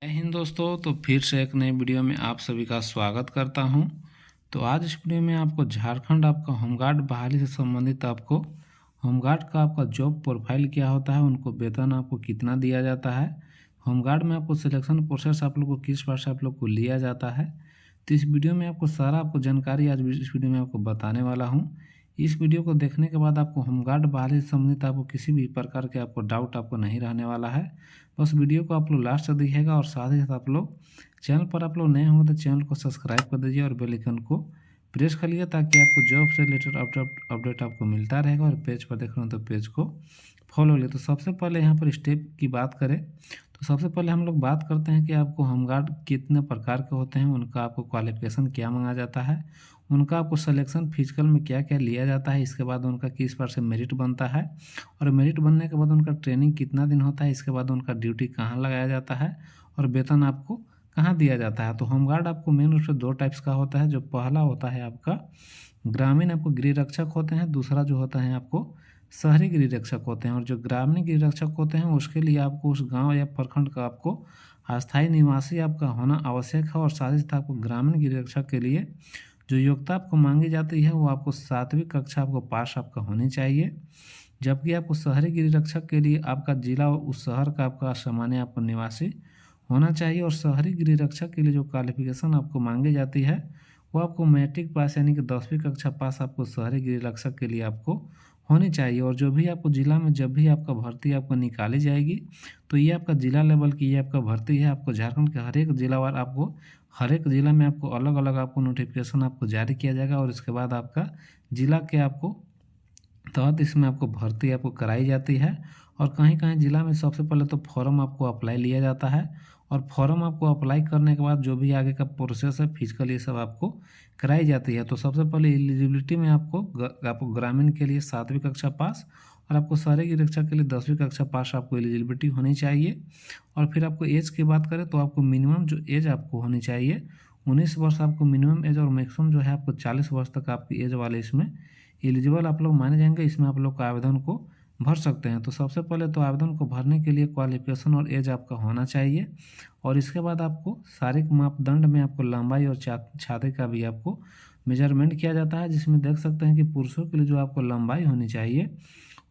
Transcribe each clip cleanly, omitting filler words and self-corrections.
जय हिंद दोस्तों। तो फिर से एक नई वीडियो में आप सभी का स्वागत करता हूं। तो आज इस वीडियो में आपको झारखंड आपका होमगार्ड बहाली से संबंधित आपको होमगार्ड का आपका जॉब प्रोफाइल क्या होता है, उनको वेतन आपको कितना दिया जाता है, होमगार्ड में आपको सिलेक्शन प्रोसेस आप लोग को किस प्रकार से आप लोग को लिया जाता है। तो इस वीडियो में आपको सारा आपको जानकारी आज इस वीडियो में आपको बताने वाला हूँ। इस वीडियो को देखने के बाद आपको होमगार्ड बहाली से संबंधित आपको किसी भी प्रकार के आपको डाउट आपको नहीं रहने वाला है। बस वीडियो को आप लोग लास्ट तक देखिएगा और साथ ही साथ आप लोग चैनल पर आप लोग नए होंगे तो चैनल को सब्सक्राइब कर दीजिए और बेल आइकन को प्रेस कर लिया ताकि आपको जॉब से रिलेटेड अपडेट आपको मिलता रहेगा। और पेज पर देख रहे हो तो पेज को फॉलो ले। तो सबसे पहले यहाँ पर स्टेप की बात करें तो सबसे पहले हम लोग बात करते हैं कि आपको होमगार्ड कितने प्रकार के होते हैं, उनका आपको क्वालिफिकेशन क्या मांगा जाता है, उनका आपको सिलेक्शन फिजिकल में क्या क्या लिया जाता है, इसके बाद उनका किस पर से मेरिट बनता है और मेरिट बनने के बाद उनका ट्रेनिंग कितना दिन होता है, इसके बाद उनका ड्यूटी कहाँ लगाया जाता है और वेतन आपको कहाँ दिया जाता है। तो होमगार्ड आपको मेन रूप से दो टाइप्स का होता है। जो पहला होता है आपका ग्रामीण आपको गृह रक्षक होते हैं, दूसरा जो होता है आपको शहरी गृह रक्षक होते हैं। और जो ग्रामीण गृह रक्षक होते हैं उसके लिए आपको उस गांव या प्रखंड का आपको अस्थायी निवासी आपका होना आवश्यक है। और साथ ही साथ आपको ग्रामीण गृह रक्षक के लिए जो योग्यता आपको मांगी जाती है वो आपको 7वीं कक्षा आपको पास आपका होनी चाहिए। जबकि आपको शहरी गृह रक्षक के लिए आपका जिला उस शहर का आपका सामान्य आपको निवासी होना चाहिए। और शहरी गृह रक्षक के लिए जो क्वालिफिकेशन आपको मांगी जाती है वो आपको मैट्रिक पास यानी कि 10वीं कक्षा पास आपको शहरी गृह रक्षक के लिए आपको होनी चाहिए। और जो भी आपको जिला में जब भी आपका भर्ती आपको निकाली जाएगी तो ये आपका जिला लेवल की ये आपका भर्ती है। आपको झारखंड के हर एक जिलावार आपको हर एक ज़िला में आपको अलग अलग आपको नोटिफिकेशन आपको जारी किया जाएगा और इसके बाद आपका ज़िला के आपको तहत इसमें आपको भर्ती आपको कराई जाती है। और कहीं कहीं ज़िला में सबसे पहले तो फॉर्म आपको अप्लाई लिया जाता है और फॉर्म आपको अप्लाई करने के बाद जो भी आगे का प्रोसेस है फिजिकल ये सब आपको कराई जाती है। तो सबसे पहले एलिजिबिलिटी में आपको ग्रामीण के लिए 7वीं कक्षा पास और आपको शहरी की रक्षा के लिए 10वीं कक्षा पास आपको एलिजिबिलिटी होनी चाहिए। और फिर आपको एज की बात करें तो आपको मिनिमम जो एज आपको होनी चाहिए 19 वर्ष आपको मिनिमम एज और मैक्सिमम जो है आपको 40 वर्ष तक आपकी एज वाले इसमें एलिजिबल आप लोग माने जाएंगे। इसमें आप लोग का आवेदन को भर सकते हैं। तो सबसे पहले तो आवेदन को भरने के लिए क्वालिफिकेशन और एज आपका होना चाहिए और इसके बाद आपको शारीरिक मापदंड में आपको लंबाई और छाती का भी आपको मेजरमेंट किया जाता है, जिसमें देख सकते हैं कि पुरुषों के लिए जो आपको लंबाई होनी62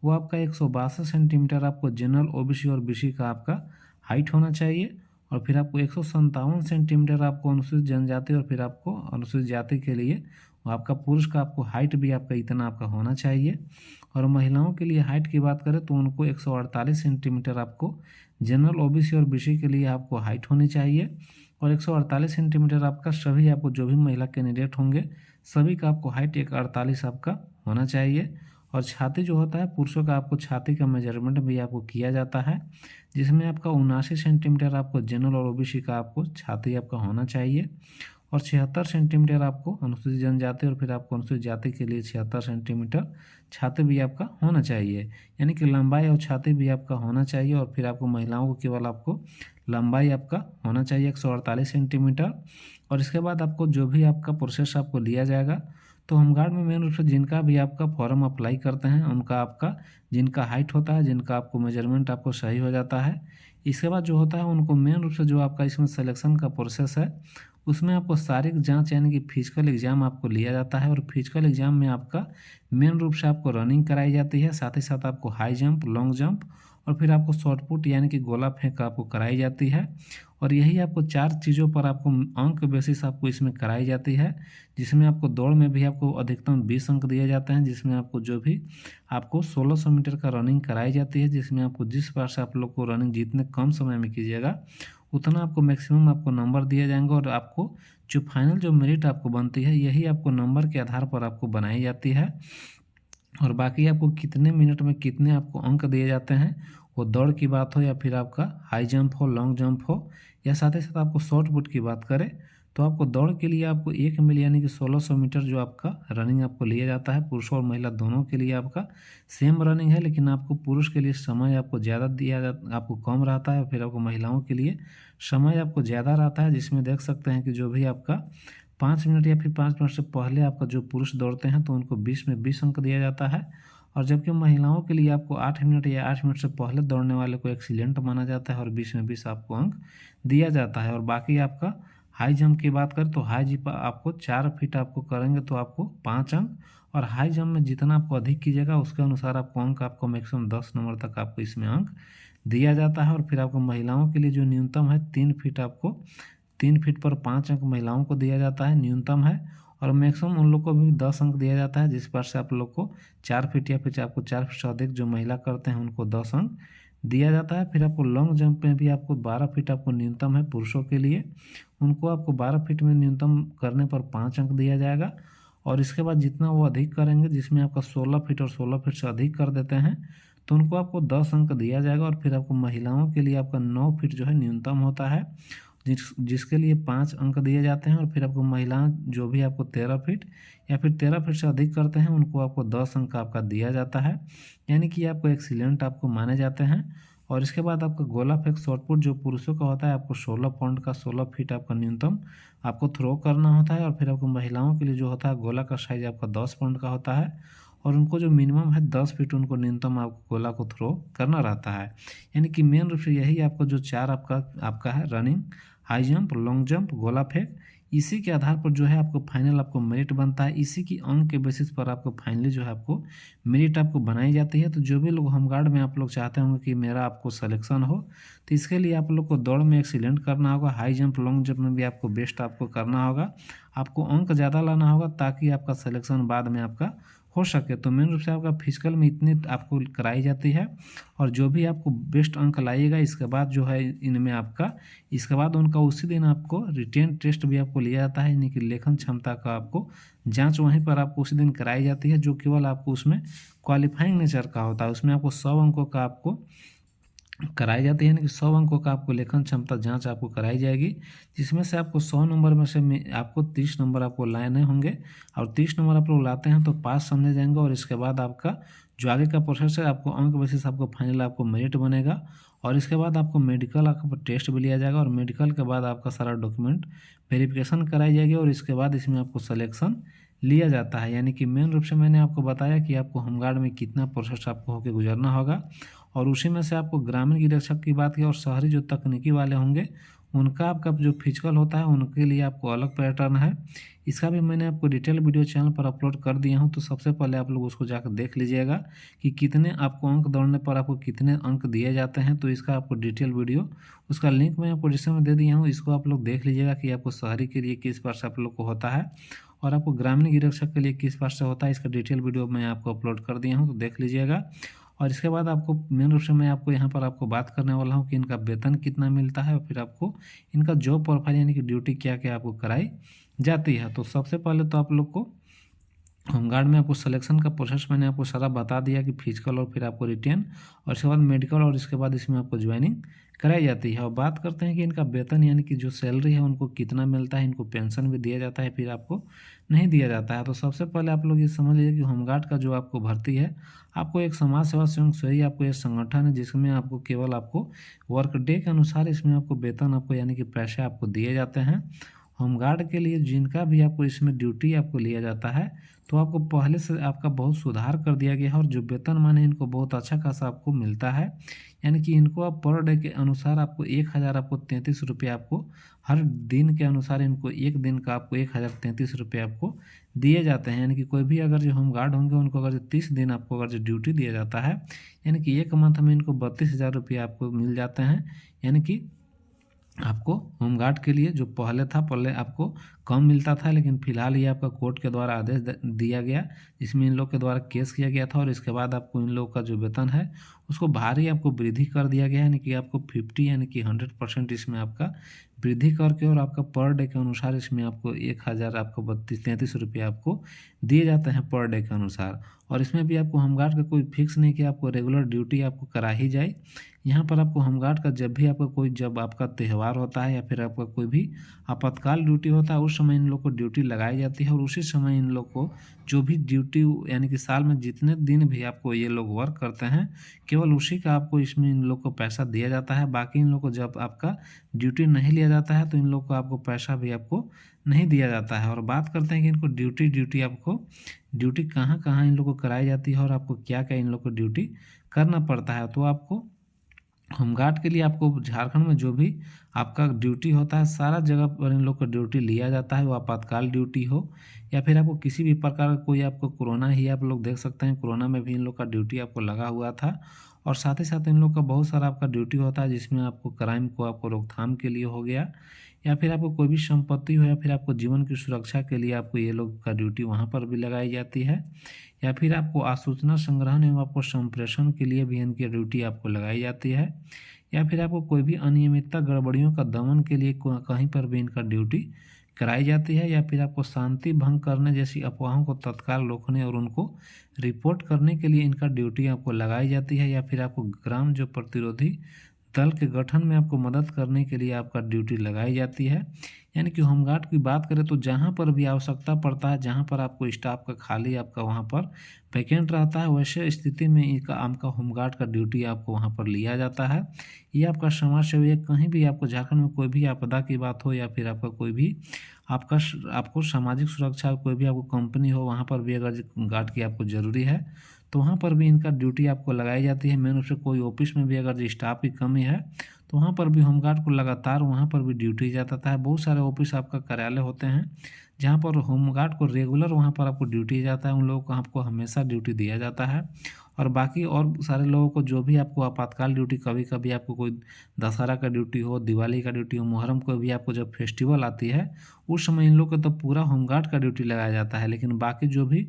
वो आपका 162 सेंटीमीटर आपको जनरल ओबीसी और बीसी का आपका हाइट होना चाहिए। और फिर आपको 157 सेंटीमीटर आपको अनुसूचित जनजाति और फिर आपको अनुसूचित जाति के लिए आपका पुरुष का आपको हाइट भी आपका इतना आपका होना चाहिए। और महिलाओं के लिए हाइट की बात करें तो उनको 148 सेंटीमीटर आपको जनरल ओबीसी और बीसी के लिए आपको हाइट होनी चाहिए। और 148 सेंटीमीटर आपका सभी आपको जो भी महिला कैंडिडेट होंगे सभी का आपको हाइट 148 आपका होना चाहिए। और छाती जो होता है पुरुषों का आपको छाती का मेजरमेंट भी आपको किया जाता है, जिसमें आपका 79 सेंटीमीटर आपको जनरल और ओबीसी का आपको छाती आपका होना चाहिए। और 76 सेंटीमीटर आपको अनुसूचित जनजाति और फिर आपको अनुसूचित जाति के लिए 76 सेंटीमीटर छाती भी आपका होना चाहिए, यानी कि लंबाई और छाती भी आपका होना चाहिए। और फिर आपको महिलाओं को केवल आपको लंबाई आपका होना चाहिए 148 सेंटीमीटर। और इसके बाद आपको जो भी आपका प्रोसेस आपको लिया जाएगा तो होमगार्ड में मेन रूप से जिनका भी आपका फॉर्म अप्लाई करते हैं उनका आपका जिनका हाइट होता है जिनका आपको मेजरमेंट आपको सही हो जाता है, इसके बाद जो होता है उनको मेन रूप से जो आपका इसमें सिलेक्शन का प्रोसेस है उसमें आपको शारीरिक जांच यानी कि फिजिकल एग्जाम आपको लिया जाता है। और फिजिकल एग्जाम में आपका मेन रूप से आपको रनिंग कराई जाती है, साथ ही साथ आपको हाई जंप लॉन्ग जंप और फिर आपको शॉर्ट पुट यानी कि गोला फेंक आपको कराई जाती है। और यही आपको 4 चीज़ों पर आपको अंक बेसिस आपको इसमें कराई जाती है, जिसमें आपको दौड़ में भी आपको अधिकतम 20 अंक दिए जाते हैं, जिसमें आपको जो भी आपको 1600 मीटर का रनिंग कराई जाती है, जिसमें आपको जिस बार से आप लोग को रनिंग जितने कम समय में कीजिएगा उतना आपको मैक्सिमम आपको नंबर दिए जाएंगे। और आपको जो फाइनल जो मेरिट आपको बनती है यही आपको नंबर के आधार पर आपको बनाई जाती है। और बाकी आपको कितने मिनट में कितने आपको अंक दिए जाते हैं वो दौड़ की बात हो या फिर आपका हाई जंप हो लॉन्ग जंप हो या साथ ही साथ आपको शॉर्ट पुट की बात करें तो आपको दौड़ के लिए आपको 1 मील यानी कि 1600 मीटर जो आपका रनिंग आपको लिया जाता है। पुरुष और महिला दोनों के लिए आपका सेम रनिंग है, लेकिन आपको पुरुष के लिए समय आपको ज़्यादा दिया जाता आपको कम रहता है, फिर आपको महिलाओं के लिए समय आपको ज़्यादा रहता है, जिसमें देख सकते हैं कि जो भी आपका 5 मिनट या फिर 5 मिनट से पहले आपका जो पुरुष दौड़ते हैं तो उनको 20 में 20 अंक दिया जाता है और जबकि महिलाओं के लिए आपको 8 मिनट या 8 मिनट से पहले दौड़ने वाले को एक्सीलेंट माना जाता है और 20 में 20 आपको अंक दिया जाता है। और बाकी आपका हाई जंप की बात करें तो हाई जंप आपको 4 फीट आपको करेंगे तो आपको 5 अंक, और हाई जंप में जितना आपको अधिक कीजिएगा उसके अनुसार आपको अंक आपको मैक्सिमम 10 नंबर तक आपको इसमें अंक दिया जाता है। और फिर आपको महिलाओं के लिए जो न्यूनतम है 3 फीट, आपको 3 फीट पर 5 अंक महिलाओं को दिया जाता है, न्यूनतम है। और मैक्सिमम उन लोग को भी 10 अंक दिया जाता है, जिस पर से आप लोग को 4 फीट या फिर आपको 4 फीट से अधिक जो महिला करते हैं उनको 10 अंक दिया जाता है। फिर आपको लॉन्ग जंप में भी आपको 12 फीट आपको न्यूनतम है पुरुषों के लिए, उनको आपको 12 फीट में न्यूनतम करने पर 5 अंक दिया जाएगा। और इसके बाद जितना वो अधिक करेंगे, जिसमें आपका 16 फीट और 16 फीट से अधिक कर देते हैं, तो उनको आपको 10 अंक दिया जाएगा। और फिर आपको महिलाओं के लिए आपका 9 फीट जो है न्यूनतम होता है, जिसके लिए 5 अंक दिए जाते हैं। और फिर आपको महिला जो भी आपको 13 फीट या फिर 13 फीट से अधिक करते हैं उनको आपको 10 अंक आपका दिया जाता है, यानी कि आपको एक्सीलेंट आपको माने जाते हैं। और इसके बाद आपका गोला फेंक शॉटपुट जो पुरुषों का होता है, आपको 16 पॉइंट का 16 फीट आपका न्यूनतम आपको थ्रो करना होता है। और फिर आपको महिलाओं के लिए जो होता है गोला का साइज आपका 10 पॉइंट का होता है, और उनको जो मिनिमम है 10 फीट उनको न्यूनतम आपको गोला को थ्रो करना रहता है। यानी कि मेन रूप से यही आपको जो 4 आपका है, running, high jump, long jump, गोला फेंक, इसी के आधार पर जो है आपको फाइनल आपको मेरिट बनता है। इसी की अंक के बेसिस पर आपको फाइनली जो है आपको मेरिट आपको बनाई जाती है। तो जो भी लोग होमगार्ड में आप लोग चाहते होंगे कि मेरा आपको सिलेक्शन हो, तो इसके लिए आप लोग को दौड़ में एक्सीलेंट करना होगा, हाई जंप लॉन्ग जंप में भी आपको बेस्ट आपको करना होगा, आपको अंक ज़्यादा लाना होगा ताकि आपका सिलेक्शन बाद में आपका हो सके। तो मेन रूप से आपका फिजिकल में इतनी आपको कराई जाती है, और जो भी आपको बेस्ट अंक लाइएगा इसके बाद जो है इनमें आपका, इसके बाद उनका उसी दिन आपको रिटेन टेस्ट भी आपको लिया जाता है, यानी कि लेखन क्षमता का आपको जांच वहीं पर आपको उसी दिन कराई जाती है, जो केवल आपको उसमें क्वालिफाइंग नेचर का होता है। उसमें आपको 100 अंकों का आपको कराई जाती है, यानी कि 100 अंकों का आपको लेखन क्षमता जांच आपको कराई जाएगी, जिसमें से आपको 100 नंबर में से आपको 30 नंबर आपको लाने होंगे, और 30 नंबर आप लोग लाते हैं तो पास समझे जाएंगे। और इसके बाद आपका जो आगे का प्रोसेस है आपको अंक बेसिस आपको फाइनल आपको मेरिट बनेगा, और इसके बाद आपको मेडिकल आपका टेस्ट भी लिया जाएगा, और मेडिकल के बाद आपका सारा डॉक्यूमेंट वेरिफिकेशन कराई जाएगी, और इसके बाद इसमें आपको सिलेक्शन लिया जाता है। यानी कि मेन रूप से मैंने आपको बताया कि आपको होमगार्ड में कितना प्रोसेस आपको होकर गुजरना होगा, और उसी में से आपको ग्रामीण गिरक्षक की बात की, और शहरी जो तकनीकी वाले होंगे उनका आपका जो फिजिकल होता है उनके लिए आपको अलग पैटर्न है। इसका भी मैंने आपको डिटेल वीडियो चैनल पर अपलोड कर दिया हूं, तो सबसे पहले आप लोग उसको जाकर देख लीजिएगा कि कितने आपको अंक दौड़ने पर आपको कितने अंक दिए जाते हैं। तो इसका आपको डिटेल वीडियो, उसका लिंक मैं आपको डिस्क्रिप्शन में दे दिया हूँ, इसको आप लोग देख लीजिएगा कि आपको शहरी के लिए किस पास आप लोग को होता है और आपको ग्रामीण गिरक्षक के लिए किस पास से होता है। इसका डिटेल वीडियो मैं आपको अपलोड कर दिया हूँ, तो देख लीजिएगा। और इसके बाद आपको मेन रूप से मैं आपको यहाँ पर आपको बात करने वाला हूँ कि इनका वेतन कितना मिलता है, और फिर आपको इनका जॉब प्रोफाइल यानी कि ड्यूटी क्या क्या आपको कराई जाती है। तो सबसे पहले तो आप लोग को होमगार्ड में आपको सिलेक्शन का प्रोसेस मैंने आपको सारा बता दिया कि फिजिकल और फिर आपको रिटेन, और इसके बाद मेडिकल, और इसके बाद इसमें आपको ज्वाइनिंग कराई जाती है। और बात करते हैं कि इनका वेतन यानी कि जो सैलरी है उनको कितना मिलता है, इनको पेंशन भी दिया जाता है फिर आपको नहीं दिया जाता है। तो सबसे पहले आप लोग ये समझ लीजिए कि होमगार्ड का जो आपको भर्ती है, आपको एक समाज सेवा स्वयंसेवी आपको ये संगठन है, जिसमें आपको केवल आपको वर्क डे के अनुसार इसमें आपको वेतन आपको यानी कि पैसे आपको दिए जाते हैं। होमगार्ड के लिए जिनका भी आपको इसमें ड्यूटी आपको लिया जाता है, तो आपको पहले से आपका बहुत सुधार कर दिया गया है, और जो वेतन माने इनको बहुत अच्छा खासा आपको मिलता है। यानी कि इनको आप पर डे के अनुसार आपको 1000 आपको 33 रुपये आपको हर दिन के अनुसार इनको एक दिन का आपको 1033 रुपये आपको दिए जाते हैं। यानी कि कोई भी अगर जो होमगार्ड होंगे उनको अगर जो 30 दिन आपको अगर जो ड्यूटी दिया जाता है, यानी कि एक मंथ में इनको 32,000 रुपये आपको मिल जाते हैं। यानी कि आपको होमगार्ड के लिए जो पहले आपको कम मिलता था, लेकिन फिलहाल ये आपका कोर्ट के द्वारा आदेश दिया गया, जिसमें इन लोग के द्वारा केस किया गया था, और इसके बाद आपको इन लोग का जो वेतन है उसको भारी आपको वृद्धि कर दिया गया है। यानी कि आपको 50 यानी कि 100% इसमें आपका वृद्धि करके, और आपका पर डे के अनुसार इसमें आपको 1000 आपको 33 रुपये आपको दिए जाते हैं पर डे के अनुसार। और इसमें भी आपको होमगार्ड का कोई फिक्स नहीं कि आपको रेगुलर ड्यूटी आपको करा ही जाए, यहाँ पर आपको होमगार्ड का जब आपका त्यौहार होता है या फिर आपका कोई भी आपातकाल ड्यूटी होता है, उस समय इन लोग को ड्यूटी लगाई जाती है और उसी समय इन लोग को जो भी ड्यूटी यानी कि साल में जितने दिन भी आपको ये लोग वर्क करते हैं, केवल उसी का आपको इसमें इन लोग को पैसा दिया जाता है। बाकी इन लोग को जब आपका ड्यूटी नहीं लिया जाता है तो इन लोग को आपको पैसा भी आपको नहीं दिया जाता है। और बात करते हैं कि इनको ड्यूटी कहाँ कहाँ इन लोग को कराई जाती है और आपको क्या क्या इन लोग को ड्यूटी करना पड़ता है। तो आपको होमगार्ड के लिए आपको झारखंड में जो भी आपका ड्यूटी होता है सारा जगह पर इन लोग को ड्यूटी लिया जाता है, वो आपातकाल ड्यूटी हो या फिर आपको किसी भी प्रकार का कोई आपको कोरोना ही आप लोग देख सकते हैं, कोरोना में भी इन लोग का ड्यूटी आपको लगा हुआ था। और साथ ही साथ इन लोग का बहुत सारा आपका ड्यूटी होता है जिसमें आपको क्राइम को आपको रोकथाम के लिए हो गया या फिर आपको कोई भी संपत्ति हो या फिर आपको जीवन की सुरक्षा के लिए आपको ये लोग का ड्यूटी वहाँ पर भी लगाई जाती है या फिर आपको आसूचना संग्रहण एवं आपको संप्रेषण के लिए भी इनकी ड्यूटी आपको लगाई जाती है या फिर आपको कोई भी अनियमितता गड़बड़ियों का दमन के लिए कहीं पर भी इनका ड्यूटी कराई जाती है या फिर आपको शांति भंग करने जैसी अफवाहों को तत्काल रोकने और उनको रिपोर्ट करने के लिए इनका ड्यूटी आपको लगाई जाती है या फिर आपको ग्राम जो प्रतिरोधी दल के गठन में आपको मदद करने के लिए आपका ड्यूटी लगाई जाती है। यानी कि होमगार्ड की बात करें तो जहाँ पर भी आवश्यकता पड़ता है, जहाँ पर आपको स्टाफ का खाली आपका वहाँ पर वैकेंट रहता है, वैसे स्थिति में इनका आपका होमगार्ड का ड्यूटी आपको वहाँ पर लिया जाता है। ये आपका समाज सेवी है, कहीं भी आपको झारखंड में कोई भी आपदा की बात हो या फिर आपका कोई भी आपको सामाजिक सुरक्षा कोई भी आपको कंपनी हो, वहाँ पर भी अगर गार्ड की आपको ज़रूरी है तो वहाँ पर भी इनका ड्यूटी आपको लगाई जाती है। मेन रूप से कोई ऑफिस में भी अगर स्टाफ की कमी है तो वहाँ पर भी होमगार्ड को लगातार वहाँ पर भी ड्यूटी जाता है। बहुत सारे ऑफिस आपका कार्यालय होते हैं जहाँ पर होमगार्ड को रेगुलर वहाँ पर आपको ड्यूटी जाता है, उन लोगों को आपको हमेशा ड्यूटी दिया जाता है। और बाकी और सारे लोगों को जो भी आपको आपातकाल ड्यूटी, कभी कभी आपको कोई दशहरा का ड्यूटी हो, दिवाली का ड्यूटी हो, मुहर्रम को भी आपको जब फेस्टिवल आती है उस समय इन लोग को तो पूरा होमगार्ड का ड्यूटी लगाया जाता है। लेकिन बाकी जो भी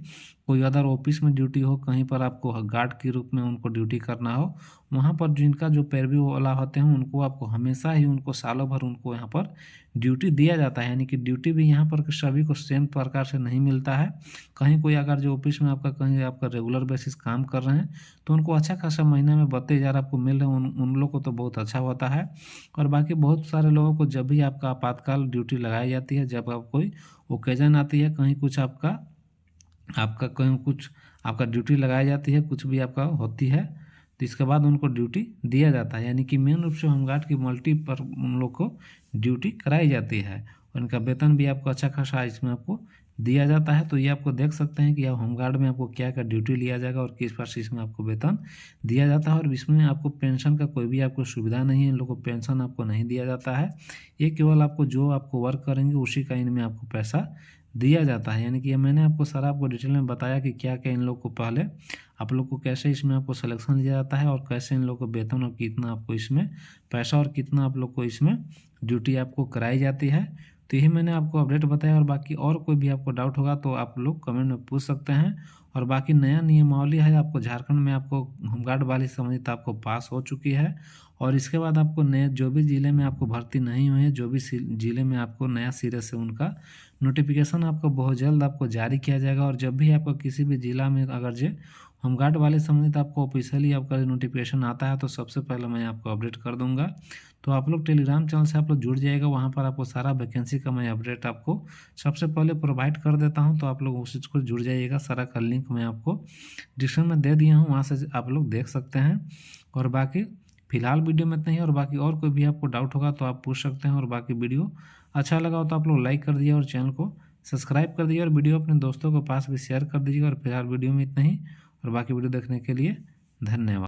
कोई अदर ऑफिस में ड्यूटी हो, कहीं पर आपको गार्ड के रूप में उनको ड्यूटी करना हो, वहाँ पर जिनका जो पैरवी वाला होते हैं उनको आपको हमेशा ही उनको सालों भर उनको यहाँ पर ड्यूटी दिया जाता है। यानी कि ड्यूटी भी यहाँ पर सभी को सेम प्रकार से नहीं मिलता है। कहीं कोई अगर जो ऑफिस में आपका कहीं आपका रेगुलर बेसिस काम कर रहे हैं तो उनको अच्छा खासा महीने में 32,000 आपको मिल रहे हैं, उन लोग को तो बहुत अच्छा होता है। और बाकी बहुत सारे लोगों को जब भी आपका आपातकाल ड्यूटी लगाई जाती है, जब आप कोई ओकेजन आती है, कहीं कुछ आपका कहीं कुछ आपका ड्यूटी लगाई जाती है, कुछ भी आपका होती है तो इसके बाद उनको ड्यूटी दिया जाता है। यानी कि मेन रूप से होमगार्ड की मल्टी पर उन लोग को ड्यूटी कराई जाती है और इनका वेतन भी आपको अच्छा खासा इसमें आपको दिया जाता है। तो ये आपको देख सकते हैं कि आप होमगार्ड में आपको क्या क्या ड्यूटी लिया जाएगा और किस प्रकार से इसमें आपको वेतन दिया जाता है। और इसमें आपको पेंशन का कोई भी आपको सुविधा नहीं है, इन लोगों को पेंशन आपको नहीं दिया जाता है। ये केवल आपको जो आपको वर्क करेंगे उसी का इनमें आपको पैसा दिया जाता है। यानी कि ये मैंने आपको सारा आपको डिटेल में बताया कि क्या क्या इन लोग को पहले आप लोग को कैसे इसमें आपको सिलेक्शन लिया जाता है और कैसे इन लोग को वेतन और कितना आपको इसमें पैसा और कितना आप लोग को इसमें ड्यूटी आपको कराई जाती है। तो यही मैंने आपको अपडेट बताया और बाकी और कोई भी आपको डाउट होगा तो आप लोग कमेंट में पूछ सकते हैं। और बाकी नया नियमावली है आपको झारखंड में आपको होमगार्ड वाली संबंधित आपको पास हो चुकी है और इसके बाद आपको नए जो भी ज़िले में आपको भर्ती नहीं हुई है, जो भी ज़िले में आपको नया सिरे से उनका नोटिफिकेशन आपको बहुत जल्द आपको जारी किया जाएगा। और जब भी आपको किसी भी ज़िला में अगर जो होमगार्ड वाले संबंधित आपको ऑफिशियली आपका नोटिफिकेशन आता है तो सबसे पहले मैं आपको अपडेट कर दूंगा। तो आप लोग टेलीग्राम चैनल से आप लोग जुड़ जाइएगा, वहाँ पर आपको सारा वैकेंसी का मैं अपडेट आपको सबसे पहले प्रोवाइड कर देता हूँ। तो आप लोग उस चीज़ को जुड़ जाइएगा, सारा का लिंक मैं आपको डिस्क्रिप्शन में दे दिया हूँ, वहाँ से आप लोग देख सकते हैं। और बाकी फिलहाल वीडियो में इतना ही और बाकी और कोई भी आपको डाउट होगा तो आप पूछ सकते हैं। और बाकी वीडियो अच्छा लगा हो तो आप लोग लाइक कर दीजिए और चैनल को सब्सक्राइब कर दीजिए और वीडियो अपने दोस्तों के पास भी शेयर कर दीजिएगा। और फिलहाल वीडियो में इतना ही और बाकी वीडियो देखने के लिए धन्यवाद।